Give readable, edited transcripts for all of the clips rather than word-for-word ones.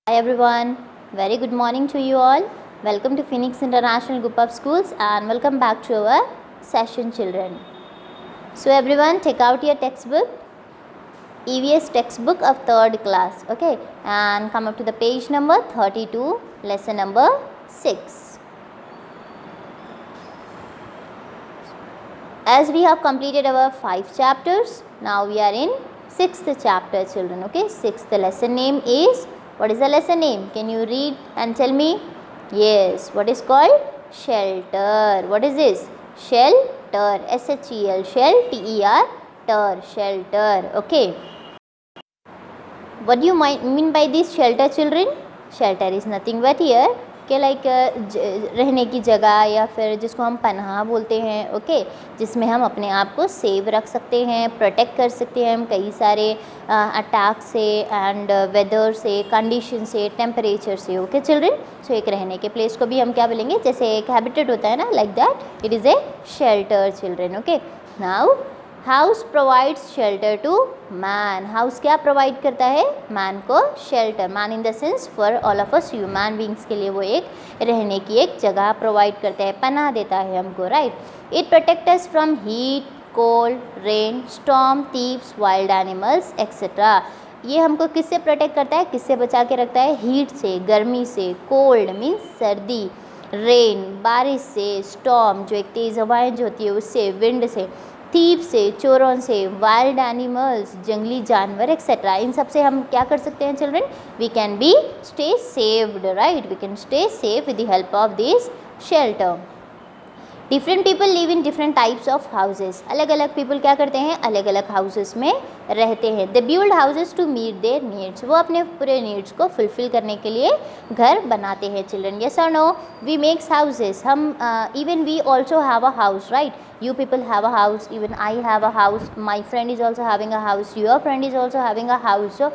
Hi everyone, very good morning to you all. Welcome to Phoenix International Group of Schools and welcome back to our session, children. So everyone, take out your textbook, EVS textbook of 3rd class, okay, and come up to the page number 32, lesson number 6. As we have completed our 5 chapters, now we are in 6th chapter, children, okay. 6th lesson name is, what is the lesson name? Can you read and tell me? Yes, what is called? Shelter. What is this? Shelter. S-H-E-L. Shell. T-E-R. Ter. Shelter. Okay. What do you mean by this shelter, children? Shelter is nothing but here कि like रहने की जगह या फिर जिसको हम पनाह बोलते हैं, ओके, जिसमें हम अपने आप को सेव रख सकते हैं, प्रोटेक्ट कर सकते हैं हम कई सारे अटैक से एंड वेदर से, कंडीशन से, टेम्परेचर से, ओके चिल्ड्रन. सो एक रहने के प्लेस को भी हम क्या बोलेंगे, जैसे एक हैबिटेट होता है ना, like that it is a shelter, children. Okay, now house provides shelter to man. House क्या प्रोवाइड करता है? मैन को shelter. Man in the sense for all of us human beings के लिए वो एक रहने की एक जगह प्रोवाइड करता है, पनाह देता है हमको, right. It protect us from heat, cold, rain, storm, thieves, wild animals etcetera. ये हमको किससे प्रोटेक्ट करता है, किससे बचा के रखता है? हीट से, गर्मी से, कोल्ड मीन्स सर्दी, रेन बारिश से, स्टॉर्म जो एक तेज़ हवाएं जो होती है उससे, विंड से, थीव से चोरों से, वाइल्ड एनिमल्स जंगली जानवर एक्सेट्रा. इन सब से हम क्या कर सकते हैं children? We can be stay saved, right. We can stay safe with the help of this shelter. Different people live in different types of houses. अलग अलग पीपल क्या करते हैं? अलग अलग हाउसेस में रहते हैं. They build houses to meet their needs. वो अपने पूरे नीड्स को फुलफिल करने के लिए घर बनाते हैं चिल्ड्रन. यस और नो? We makes houses. हम even we also have a house, right. You people have a house, even I have a house, my friend is also having a house, your friend is also having a house. So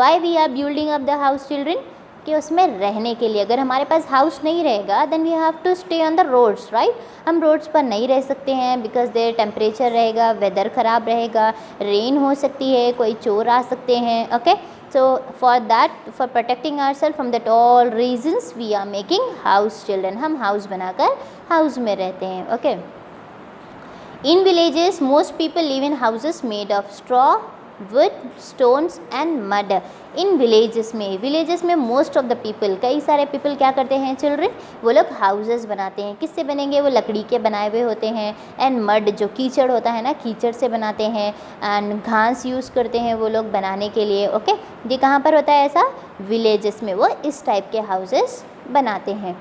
why we are building up the house, children? कि उसमें रहने के लिए. अगर हमारे पास house नहीं रहेगा then we have to stay on the roads, right. हम रोड्स पर नहीं रह सकते हैं बिकॉज देयर टेम्परेचर रहेगा, वेदर ख़राब रहेगा, रेन हो सकती है, कोई चोर आ सकते हैं, okay. So for that, for protecting our self from that all reasons we are making house, children. हम हाउस बनाकर हाउस में रहते हैं, okay. In villages, most people live in houses made of straw, wood, stones and mud. In villages में most of the people, कई सारे people क्या करते हैं children? वो लोग houses बनाते हैं. किससे बनेंगे? वो लकड़ी के बनाए हुए होते हैं. and mud जो कीचड़ होता है ना, कीचड़ से बनाते हैं. and घास यूज़ करते हैं वो लोग बनाने के लिए, ओके. ये कहाँ पर होता है ऐसा? villages में वो इस टाइप के houses बनाते हैं.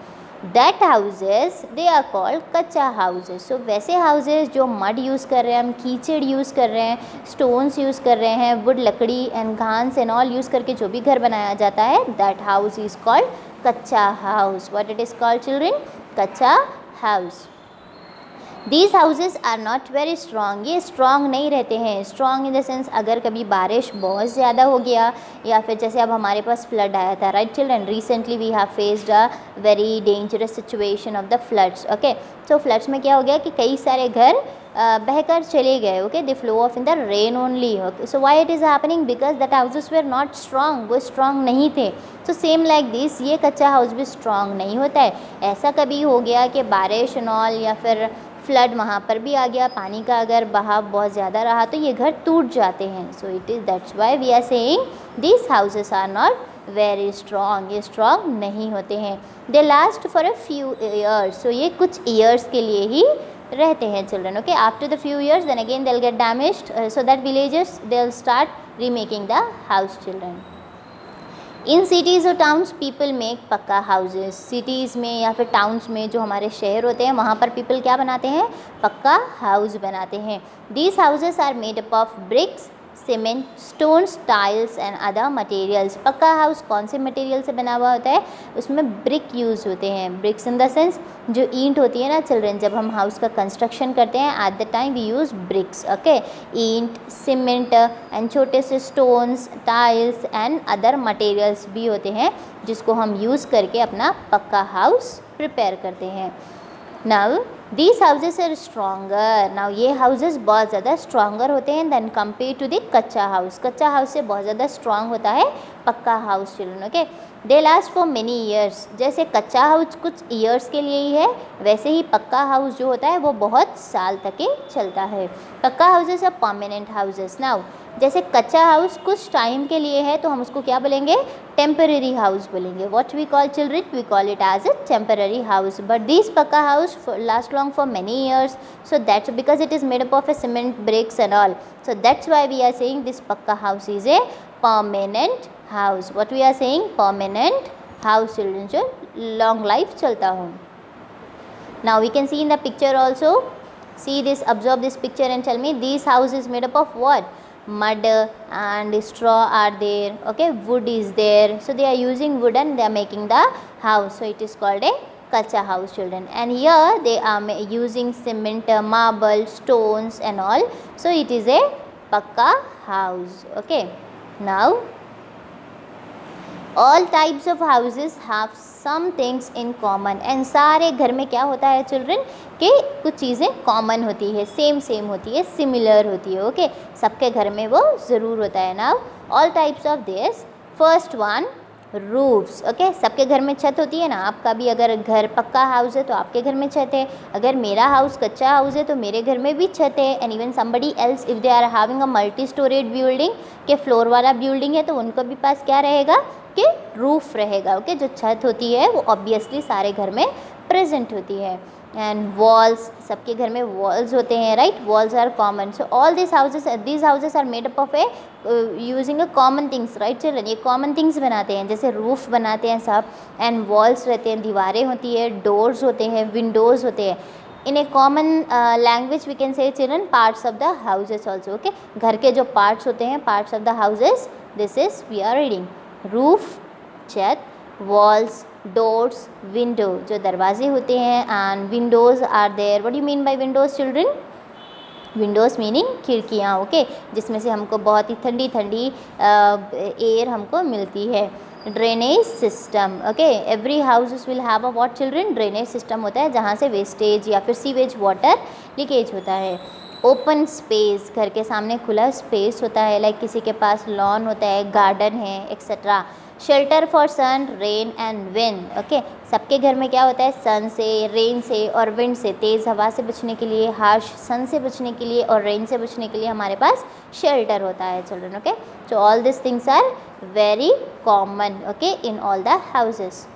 That houses they are called kachcha houses. So वैसे हाउसेस जो मड यूज़ कर रहे हैं हम, कीचड़ यूज़ कर रहे हैं, स्टोन्स यूज़ कर रहे हैं, वुड लकड़ी एंड घास एंड ऑल यूज़ करके जो भी घर बनाया जाता है, that house is called kachcha house. What it is called children? Kachcha house. These houses are not very strong. ये स्ट्रॉन्ग नहीं रहते हैं. स्ट्रॉन्ग इन द सेंस अगर कभी बारिश बहुत ज़्यादा हो गया या फिर जैसे अब हमारे पास फ्लड आया था, right children. Recently we have faced a very dangerous situation of the floods, okay. So floods में क्या हो गया कि कई सारे घर बहकर चले गए, okay. They flow of in the rain only. So why it is happening? Because that houses were not strong. वो स्ट्रॉन्ग नहीं थे. सो सेम लाइक दिस, ये कच्चा हाउस भी स्ट्रॉन्ग नहीं होता है. ऐसा कभी हो गया कि बारिश एंड ऑल या फिर फ्लड वहाँ पर भी आ गया, पानी का अगर बहाव बहुत ज़्यादा रहा तो ये घर टूट जाते हैं. So it is that's why we are saying this houses are not very strong. ये स्ट्रॉन्ग नहीं होते हैं. They last for a few years. So ये कुछ ईयर्स के लिए ही रहते हैं children, okay. After the few years then again they will get damaged. So that villages they will start remaking the house, children. In cities और towns people make pucca houses. Cities में या फिर टाउन्स में जो हमारे शहर होते हैं वहाँ पर पीपल क्या बनाते हैं? पक्का हाउस बनाते हैं. These houses are made up of bricks, cement, stones, tiles and other materials. Pucca house कौन से मटेरियल से बना हुआ होता है? उसमें ब्रिक यूज़ होते हैं. ब्रिक्स इन द सेंस जो ईंट होती है ना चिल्ड्रन, जब हम हाउस का कंस्ट्रक्शन करते हैं at the time we use bricks, okay. ईंट, सीमेंट एंड छोटे से stones, tiles and other materials भी होते हैं जिसको हम यूज़ करके अपना पक्का हाउस प्रिपेयर करते हैं. Now these houses are stronger. Now ये हाउसेस बहुत ज़्यादा स्ट्रॉन्गर होते हैं than compare to the kachcha house. Kachcha house से बहुत ज़्यादा स्ट्रॉन्ग होता है pucca house, children, okay. They last for many years. जैसे कच्चा हाउस कुछ ईयर्स के लिए ही है, वैसे ही पक्का हाउस जो होता है वो बहुत साल तक के चलता है। Pucca houses are permanent houses. Now जैसे कच्चा हाउस कुछ टाइम के लिए है तो हम उसको क्या बोलेंगे, टेम्पररी हाउस बोलेंगे। What we call children, we call it as a temporary house. But this pucca house last long for many years, so that's because it is made up of a cement bricks and all, so that's why we are saying this pakka house is a permanent house. What we are saying, permanent house children, जो long life चलता हो। Now we can see in the picture also, see this, observe this picture and tell me this house is made up of what? Mud and straw are there, okay, wood is there, so they are using wood and they are making the house, so it is called a kacha house children. And here they are using cement, marble, stones and all, so it is a pakka house, okay. Now all types of houses have some things in common, and सारे घर में क्या होता है children कि कुछ चीज़ें common होती है, सेम होती है, सिमिलर होती है, ओके, सबके घर में वो ज़रूर होता है। Now all types of this, first one roofs, okay, सबके घर में छत होती है ना। आपका भी अगर घर पक्का हाउस है तो आपके घर में छत है, अगर मेरा हाउस कच्चा हाउस है तो मेरे घर में भी छत है। And even somebody else if they are having a multi storeyed building, के फ्लोर वाला बिल्डिंग है, तो उनको भी पास क्या रहेगा कि रूफ रहेगा, ओके, जो छत होती है वो ऑब्वियसली सारे घर में प्रेजेंट होती है। एंड वॉल्स, सबके घर में वॉल्स होते हैं, right, walls are common. So all this houses are made up of a using a common things, right children, ये कॉमन थिंग्स बनाते हैं, जैसे रूफ बनाते हैं सब, एंड वॉल्स रहते हैं, दीवारें होती है, डोर्स होते हैं, विंडोज़ होते हैं। In a common language we can say children parts of the houses also, okay, घर के जो पार्ट्स होते हैं, parts of the houses, this is we are reading roof छत, वॉल्स, डोर्स, विंडो जो दरवाजे होते हैं, and windows are there. What do you mean by windows children? Windows meaning खिड़कियाँ, ओके, जिसमें से हमको बहुत ही ठंडी ठंडी एयर हमको मिलती है। Drainage system, okay, every houses will have a what children, drainage system होता है जहाँ से वेस्टेज या फिर सीवेज वाटर लीकेज होता है। ओपन स्पेस, घर के सामने खुला स्पेस होता है, लाइक किसी के पास लॉन होता है, गार्डन है, etcetera. Shelter for sun, rain and wind, okay, सबके घर में क्या होता है, सन से, रेन से और विंड से, तेज़ हवा से बचने के लिए, हार्श सन से बचने के लिए और रेन से बचने के लिए हमारे पास शेल्टर होता है children, okay. So all this things are very common, okay, in all the houses.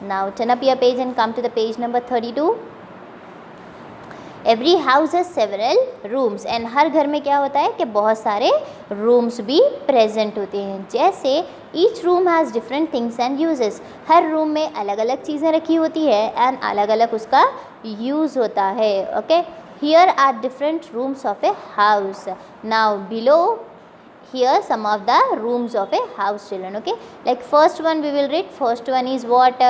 Now turn up your page and come to the page number 32। Every house has several rooms, and हर घर में क्या होता है कि बहुत सारे rooms भी प्रेजेंट होते हैं। जैसे each room has different things and uses, her room में अलग अलग चीज़ें रखी होती है एंड अलग अलग उसका यूज़ होता है, okay. Here are different rooms of a house. Now below here some of the rooms of a house children, okay, like first one we will read, first one is what,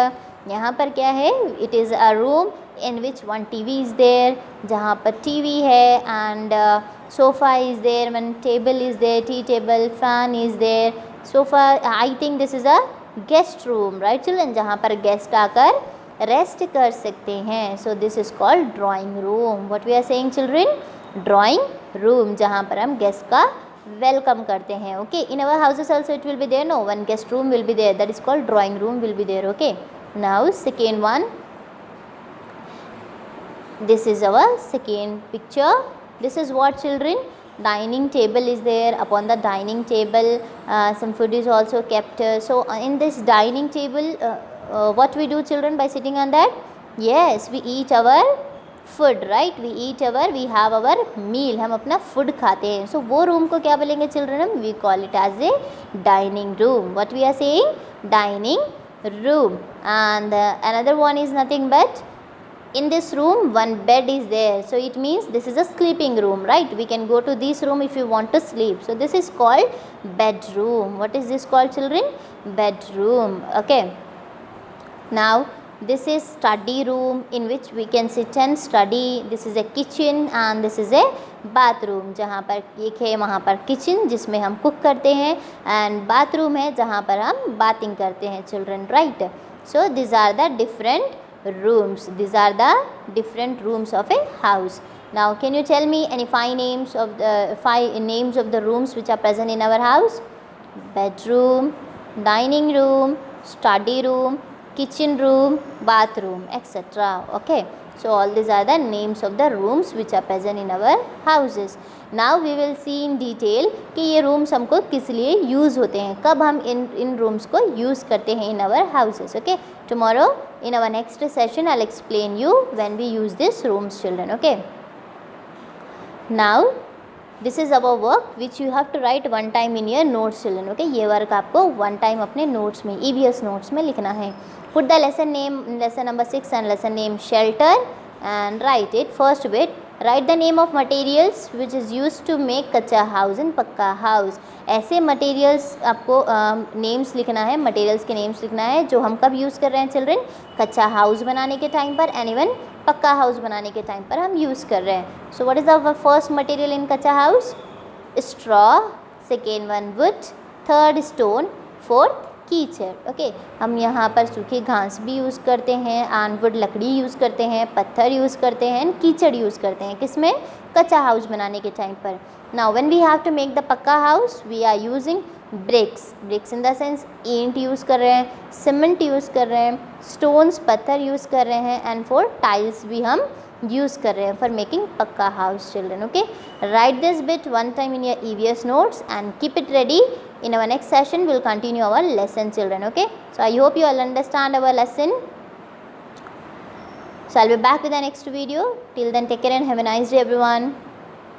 यहाँ पर क्या है, it is a room in which one TV is there, जहाँ पर TV है, and sofa is there, one table is there, tea table, fan is there, sofa, I think this is a guest room, right children, जहाँ पर guest आकर rest कर सकते हैं। So this is called drawing room. What we are saying children, drawing room, जहाँ पर हम guest का वेलकम करते हैं, okay. In our houses also it will be there, no, one guest room will be there, that is called drawing room will be there, okay. Now second one, this is our second picture. This is what children, dining table is there, upon the dining table some food is also kept. So in this dining table what we do children by sitting on that, yes, we eat our food, right, we eat our, we have our meal, हम अपना food खाते हैं। So वो room को क्या बोलेंगे children, हम we call it as a dining room. What we are saying, dining room. And another one is nothing but, in this room one bed is there, so it means this is a sleeping room, right, we can go to this room if you want to sleep, so this is called bedroom. What is this called children, bedroom, okay. Now this is study room in which we can sit and study, this is a kitchen and this is a bathroom, जहाँ पर एक है वहाँ पर kitchen जिसमें हम cook करते हैं, and bathroom है जहाँ पर हम bathing करते हैं children, right. So these are the different rooms, these are the different rooms of a house. Now can you tell me any five names of the rooms which are present in our house? Bedroom, dining room, study room, kitchen room, bathroom, etc. Okay, so all these are the names of the rooms which are present in our houses. Now we will see in detail कि ये rooms हमको किस लिए use होते हैं, कब हम इन rooms को use करते हैं in our houses. Okay, tomorrow in our next session I'll explain you when we use these rooms, children. Okay, now this is our work which you have to write one time in your notes, children. Okay, ये work आपको one time अपने notes में, EVS notes में लिखना है. Put the lesson name, lesson number 6 and lesson name shelter and write it. First bit, write the name of materials which is use to make kachcha house and pucca house. ऐसे materials आपको names लिखना है, materials के names लिखना है जो हम कब यूज़ कर रहे हैं चिल्ड्रन, कच्चा हाउस बनाने के टाइम पर एंड इवन पक्का हाउस बनाने के टाइम पर हम यूज़ कर रहे हैं. So what is our first material in kachcha house? Straw, second one wood, third stone, fourth कीचड़. ओके, हम यहाँ पर सूखी घास भी यूज़ करते हैं एंड वुड लकड़ी यूज़ करते हैं, पत्थर यूज़ करते हैं एंड कीचड़ यूज़ करते हैं. किसमें? कच्चा हाउस बनाने के टाइम पर. Now when we have to make the pucca house we are using bricks. Bricks in the sense ईंट यूज़ कर रहे हैं, सीमेंट यूज़ कर रहे हैं, स्टोन्स पत्थर यूज़ कर रहे हैं एंड फॉर टाइल्स भी हम यूज़ कर रहे हैं फॉर मेकिंग पक्का house, children. Okay, right this bit one time in your EVS notes and keep it ready. In our next session we'll continue our lesson, children. Okay, so I hope you all understand our lesson. So I'll be back with the next video. Till then, take care and have a nice day, everyone.